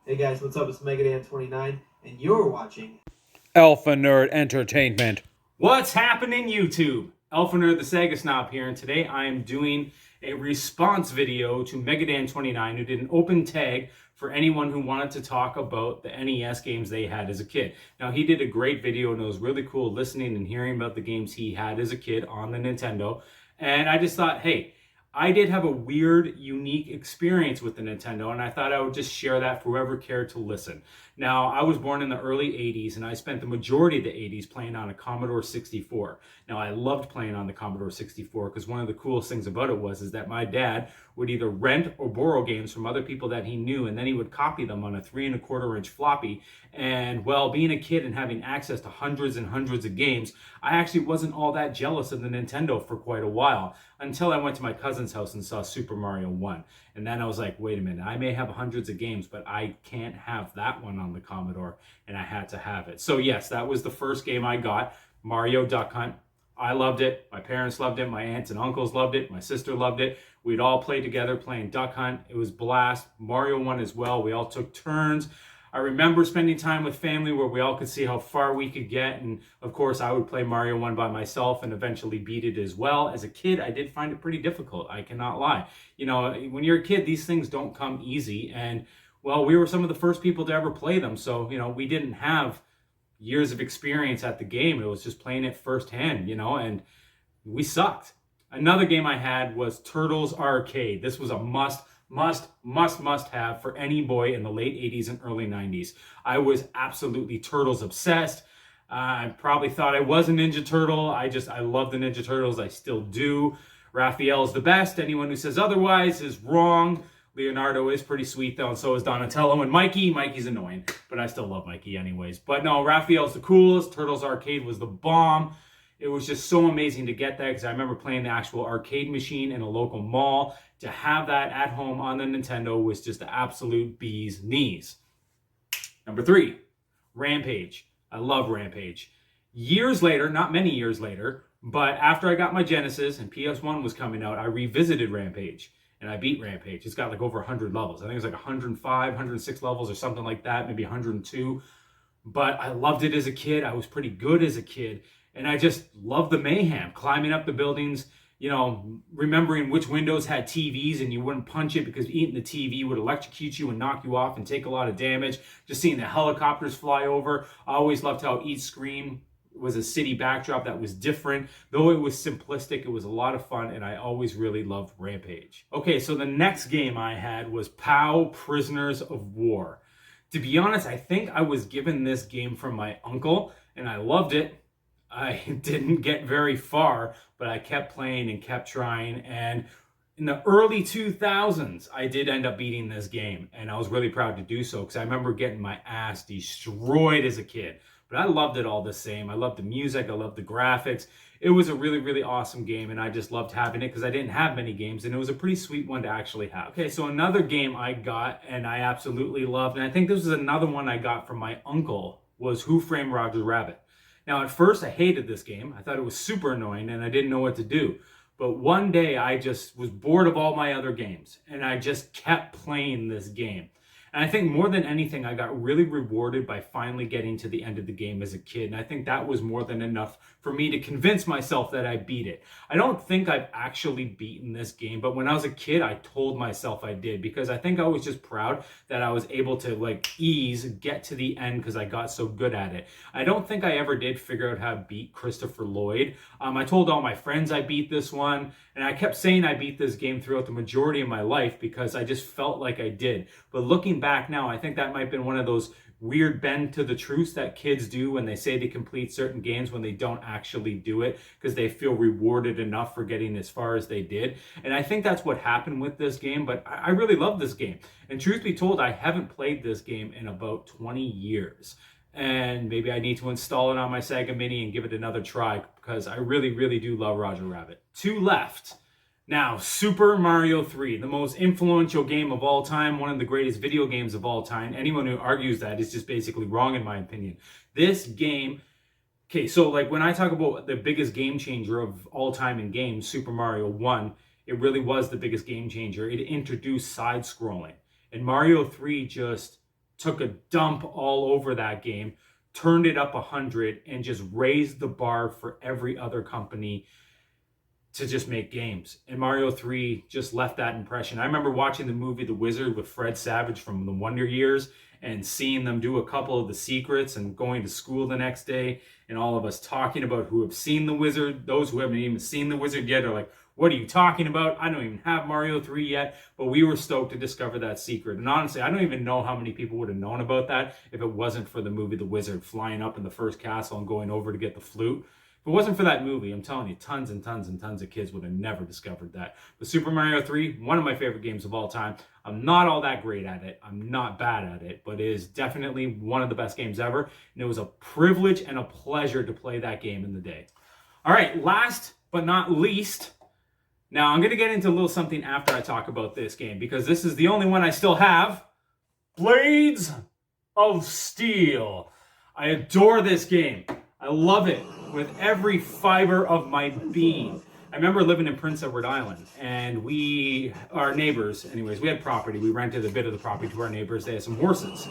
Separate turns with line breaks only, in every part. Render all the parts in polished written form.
Hey guys, what's up? It's MegaDan29, and you're watching
Alpha Nerd Entertainment.
What's happening, YouTube? Alpha Nerd the Sega Snob here, and today I am doing a response video to MegaDan29, who did an open tag for anyone who wanted to talk about the NES games they had as a kid. Now, he did a great video, and it was really cool listening and hearing about the games he had as a kid on the Nintendo. And I just thought, hey, I did have a weird, unique experience with the Nintendo, and I thought I would just share that for whoever cared to listen. Now, I was born in the early 80s, and I spent the majority of the 80s playing on a Commodore 64. Now, I loved playing on the Commodore 64 because one of the coolest things about it was that my dad would either rent or borrow games from other people that he knew, and then he would copy them on a 3¼ inch floppy. And, well, being a kid and having access to hundreds and hundreds of games, I actually wasn't all that jealous of the Nintendo for quite a while, until I went to my cousin's house and saw Super Mario 1. And then I was like, wait a minute, I may have hundreds of games, but I can't have that one on the Commodore, and I had to have it. So yes, that was the first game I got, Mario Duck Hunt. I loved it, my parents loved it, my aunts and uncles loved it, my sister loved it. We'd all play together playing Duck Hunt. It was blast. Mario 1 as well. We all took turns. I remember spending time with family where we all could see how far we could get. And of course, I would play Mario 1 by myself and eventually beat it as well. As a kid, I did find it pretty difficult. I cannot lie. You know, when you're a kid, these things don't come easy. And well, we were some of the first people to ever play them. So, you know, we didn't have years of experience at the game. It was just playing it firsthand, you know, and we sucked. Another game I had was Turtles Arcade. This was a must have for any boy in the late 80s and early 90s. I was absolutely Turtles obsessed. I probably thought I was a Ninja Turtle. I love the Ninja Turtles. I still do. Raphael's the best. Anyone who says otherwise is wrong. Leonardo is pretty sweet though, and so is Donatello. And Mikey. Mikey's annoying, but I still love Mikey anyways. But no, Raphael's the coolest. Turtles Arcade was the bomb. It was just so amazing to get that because I remember playing the actual arcade machine in a local mall. To have that at home on the Nintendo was just the absolute bee's knees. Number 3, Rampage. I love Rampage. Years later, not many years later, but after I got my Genesis and PS1 was coming out, I revisited Rampage and I beat Rampage. It's got like over 100 levels. I think it's like 105, 106 levels or something like that, maybe 102. But I loved it as a kid. I was pretty good as a kid. And I just loved the mayhem, climbing up the buildings, you know, remembering which windows had TVs and you wouldn't punch it because eating the TV would electrocute you and knock you off and take a lot of damage. Just seeing the helicopters fly over. I always loved how each screen was a city backdrop that was different. Though it was simplistic, it was a lot of fun, and I always really loved Rampage. Okay, so the next game I had was Pow Prisoners of War. To be honest, I think I was given this game from my uncle, and I loved it. I didn't get very far, but I kept playing and kept trying. And in the early 2000s, I did end up beating this game. And I was really proud to do so because I remember getting my ass destroyed as a kid. But I loved it all the same. I loved the music. I loved the graphics. It was a really, really awesome game. And I just loved having it because I didn't have many games. And it was a pretty sweet one to actually have. Okay, so another game I got and I absolutely loved, and I think this was another one I got from my uncle, was Who Framed Roger Rabbit. Now, at first, I hated this game. I thought it was super annoying, and I didn't know what to do. But one day, I just was bored of all my other games, and I just kept playing this game. And I think more than anything, I got really rewarded by finally getting to the end of the game as a kid. And I think that was more than enough for me to convince myself that I beat it. I don't think I've actually beaten this game, but when I was a kid, I told myself I did because I think I was just proud that I was able to get to the end because I got so good at it. I don't think I ever did figure out how to beat Christopher Lloyd. I told all my friends I beat this one, and I kept saying I beat this game throughout the majority of my life because I just felt like I did. But looking back now, I think that might have been one of those weird bend to the truth that kids do when they say they complete certain games when they don't actually do it because they feel rewarded enough for getting as far as they did. And I think that's what happened with this game, but I really love this game. And truth be told, I haven't played this game in about 20 years. And maybe I need to install it on my Sega Mini and give it another try because I really, really do love Roger Rabbit. 2 left. Now, Super Mario 3, the most influential game of all time, one of the greatest video games of all time. Anyone who argues that is just basically wrong in my opinion. This game, okay, so like when I talk about the biggest game changer of all time in games, Super Mario 1, it really was the biggest game changer. It introduced side-scrolling. And Mario 3 just took a dump all over that game, turned it up 100, and just raised the bar for every other company to just make games. And Mario 3 just left that impression. I remember watching the movie The Wizard with Fred Savage from the Wonder Years and seeing them do a couple of the secrets and going to school the next day, and all of us talking about who have seen The Wizard. Those who haven't even seen The Wizard yet are like, what are you talking about? I don't even have Mario 3 yet, but we were stoked to discover that secret. And honestly, I don't even know how many people would have known about that if it wasn't for the movie The Wizard, flying up in the first castle and going over to get the flute. If it wasn't for that movie, I'm telling you, tons and tons and tons of kids would have never discovered that. But Super Mario 3, one of my favorite games of all time. I'm not all that great at it. I'm not bad at it, but it is definitely one of the best games ever. And it was a privilege and a pleasure to play that game in the day. All right, last but not least, now I'm going to get into a little something after I talk about this game, because this is the only one I still have. Blades of Steel. I adore this game. I love it with every fiber of my being. I remember living in Prince Edward Island, and our neighbors, anyways, we had property. We rented a bit of the property to our neighbors. They had some horses.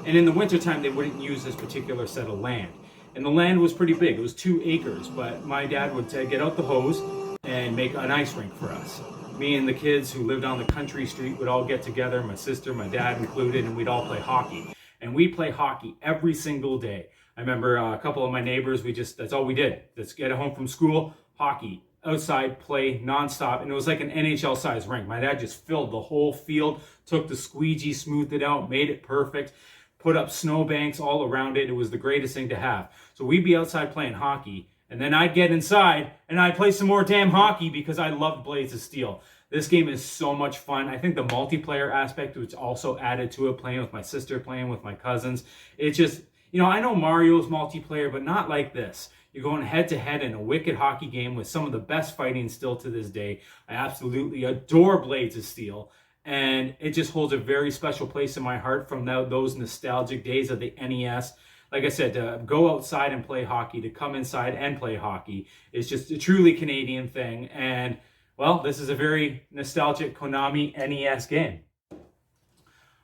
And in the wintertime, they wouldn't use this particular set of land. And the land was pretty big. It was 2 acres, but my dad would get out the hose and make an ice rink for us. Me and the kids who lived on the country street would all get together, my sister, my dad included, and we'd all play hockey. And we play hockey every single day. I remember a couple of my neighbors, that's all we did. Let's get home from school, hockey, outside, play nonstop. And it was like an NHL size rink. My dad just filled the whole field, took the squeegee, smoothed it out, made it perfect, put up snowbanks all around it. It was the greatest thing to have. So we'd be outside playing hockey, and then I'd get inside and I'd play some more damn hockey because I loved Blades of Steel. This game is so much fun. I think the multiplayer aspect, which also added to it, playing with my sister, playing with my cousins. It's just, I know Mario's multiplayer, but not like this. You're going head to head in a wicked hockey game with some of the best fighting still to this day. I absolutely adore Blades of Steel, and it just holds a very special place in my heart from those nostalgic days of the NES. Like I said, to go outside and play hockey, to come inside and play hockey is just a truly Canadian thing. And, well, this is a very nostalgic Konami NES game.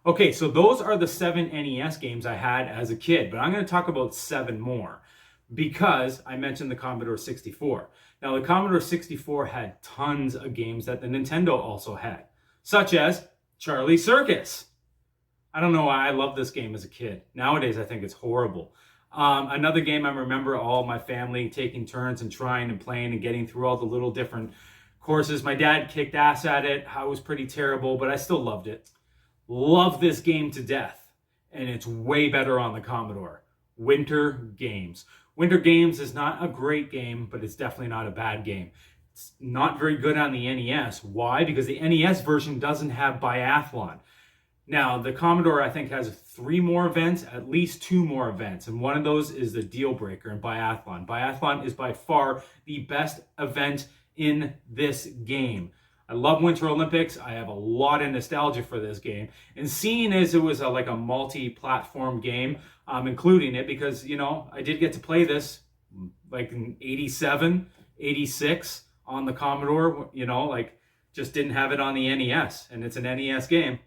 Okay, so those are the 7 NES games I had as a kid, but I'm going to talk about 7 more because I mentioned the Commodore 64. Now, the Commodore 64 had tons of games that the Nintendo also had, such as Charlie Circus. I don't know why I loved this game as a kid. Nowadays, I think it's horrible. Another game I remember all my family taking turns and trying and playing and getting through all the little different courses. My dad kicked ass at it. I was pretty terrible, but I still loved it. Love this game to death, and it's way better on the Commodore. Winter Games. Winter Games is not a great game, but it's definitely not a bad game. It's not very good on the NES. Why? Because the NES version doesn't have biathlon. Now, the Commodore, I think, has 3 more events, at least 2 more events, and one of those is the deal breaker in biathlon. Biathlon is by far the best event in this game. I love Winter Olympics. I have a lot of nostalgia for this game. And seeing as it was like a multi-platform game, I'm including it because, I did get to play this like in 87, 86 on the Commodore, just didn't have it on the NES, and it's an NES game.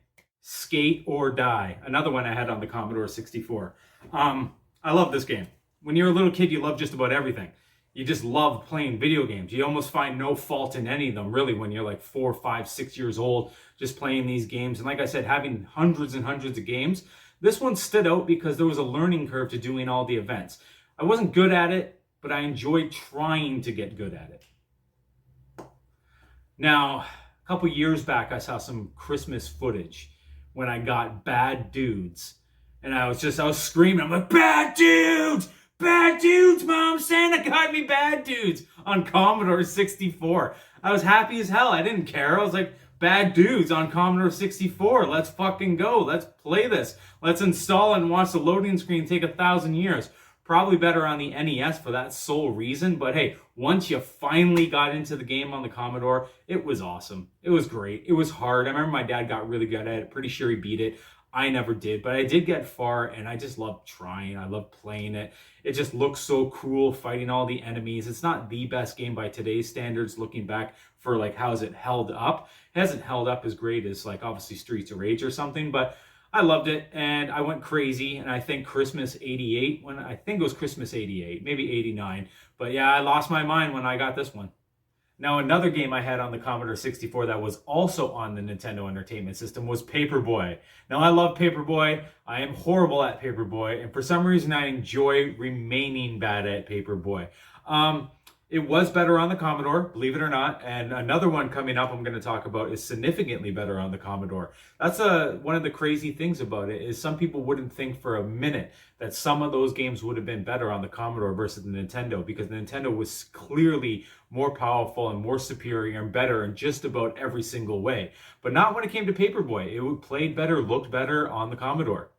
Skate or Die, another one I had on the Commodore 64. I love this game. When you're a little kid, you love just about everything. You just love playing video games. You almost find no fault in any of them, really, when you're like 4, 5, 6 years old, just playing these games. And like I said, having hundreds and hundreds of games, this one stood out because there was a learning curve to doing all the events. I wasn't good at it, but I enjoyed trying to get good at it. Now, a couple years back, I saw some Christmas footage when I got Bad Dudes. And I was screaming. I'm like, Bad Dudes! Bad Dudes, Mom! Santa got me Bad Dudes on Commodore 64. I was happy as hell. I didn't care. I was like, Bad Dudes on Commodore 64. Let's fucking go. Let's play this. Let's install it and watch the loading screen take 1,000 years. Probably better on the NES for that sole reason. But hey, once you finally got into the game on the Commodore, it was awesome. It was great. It was hard. I remember my dad got really good at it. Pretty sure he beat it. I never did, but I did get far, and I just loved trying. I loved playing it. It just looks so cool, fighting all the enemies. It's not the best game by today's standards, looking back for how has it held up. It hasn't held up as great as obviously Streets of Rage or something, but I loved it, and I went crazy, and I think Christmas 88, I think it was Christmas 88, maybe 89, but yeah, I lost my mind when I got this one. Now, another game I had on the Commodore 64 that was also on the Nintendo Entertainment System was Paperboy. Now, I love Paperboy. I am horrible at Paperboy, and for some reason, I enjoy remaining bad at Paperboy. It was better on the Commodore, believe it or not, and another one coming up I'm going to talk about is significantly better on the Commodore. That's one of the crazy things about it, is some people wouldn't think for a minute that some of those games would have been better on the Commodore versus the Nintendo, because the Nintendo was clearly more powerful and more superior and better in just about every single way. But not when it came to Paperboy. It played better, looked better on the Commodore.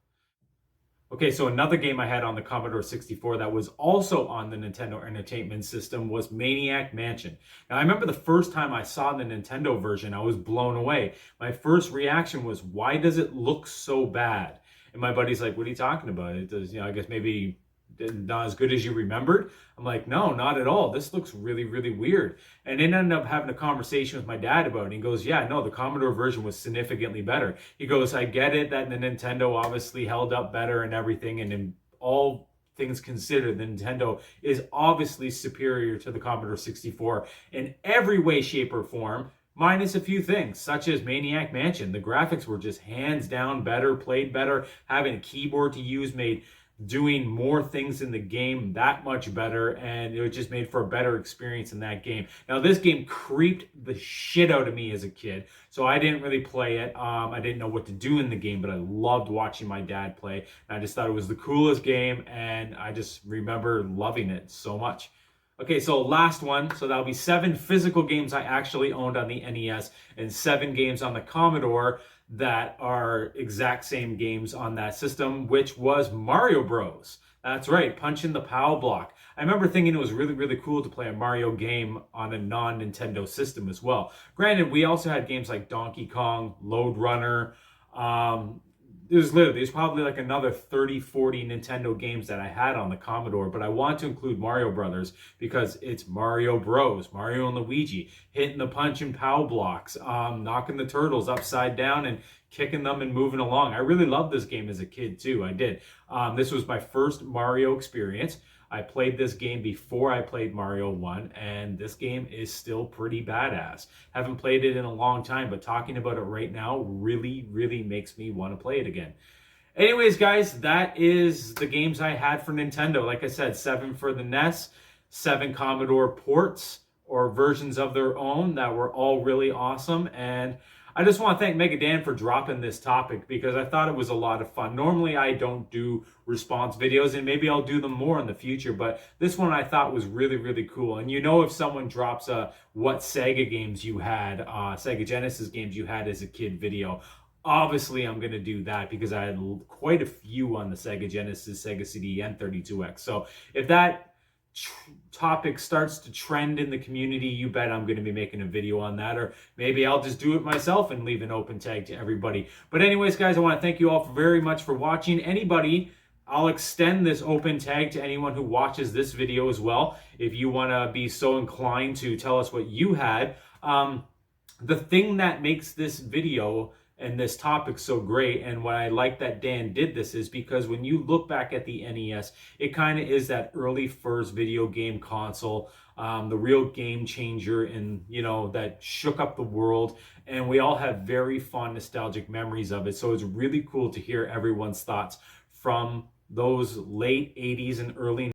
Okay, so another game I had on the Commodore 64 that was also on the Nintendo Entertainment System was Maniac Mansion. Now, I remember the first time I saw the Nintendo version, I was blown away. My first reaction was, why does it look so bad? And my buddy's like, what are you talking about? It does, I guess maybe not as good as you remembered. I'm like, no, not at all. This looks really, really weird. And then ended up having a conversation with my dad about it. And he goes, yeah, no, the Commodore version was significantly better. He goes, I get it that the Nintendo obviously held up better and everything. And in all things considered, the Nintendo is obviously superior to the Commodore 64 in every way, shape, or form. Minus a few things, such as Maniac Mansion. The graphics were just hands down better, played better. Having a keyboard to use made doing more things in the game that much better, and it just made for a better experience in that game. Now, this game creeped the shit out of me as a kid, so I didn't really play it. I didn't know what to do in the game, but I loved watching my dad play, and I just thought it was the coolest game, and I just remember loving it so much. Okay, so last one. So that'll be 7 physical games I actually owned on the NES and 7 games on the Commodore that are exact same games on that system, which was Mario Bros. That's right, punching the POW block. I remember thinking it was really, really cool to play a Mario game on a non-Nintendo system as well. Granted, we also had games like Donkey Kong, Lode Runner. There's probably like another 30, 40 Nintendo games that I had on the Commodore, but I want to include Mario Brothers because it's Mario Bros, Mario and Luigi, hitting the punch and POW blocks, knocking the turtles upside down and kicking them and moving along. I really loved this game as a kid too, I did. This was my first Mario experience. I played this game before I played Mario 1, and this game is still pretty badass. Haven't played it in a long time, but talking about it right now really, really makes me want to play it again. Anyways, guys, that is the games I had for Nintendo. Like I said, 7 for the NES, 7 Commodore ports or versions of their own that were all really awesome. And I just want to thank MegaDan for dropping this topic because I thought it was a lot of fun. Normally, I don't do response videos, and maybe I'll do them more in the future, but this one I thought was really, really cool. And if someone drops a what Sega games you had, Sega Genesis games you had as a kid video, obviously I'm going to do that because I had quite a few on the Sega Genesis, Sega CD, and 32X. So if that topic starts to trend in the community, you bet I'm going to be making a video on that, or maybe I'll just do it myself and leave an open tag to everybody. But anyways, guys, I want to thank you all very much for watching. I'll extend this open tag to anyone who watches this video as well. If you want to be so inclined to tell us what you had. The thing that makes this video and this topic so great, and what I like that Dan did this, is because when you look back at the NES, it kind of is that early first video game console, the real game changer, and that shook up the world, and we all have very fond nostalgic memories of it. So it's really cool to hear everyone's thoughts from those late 80s and early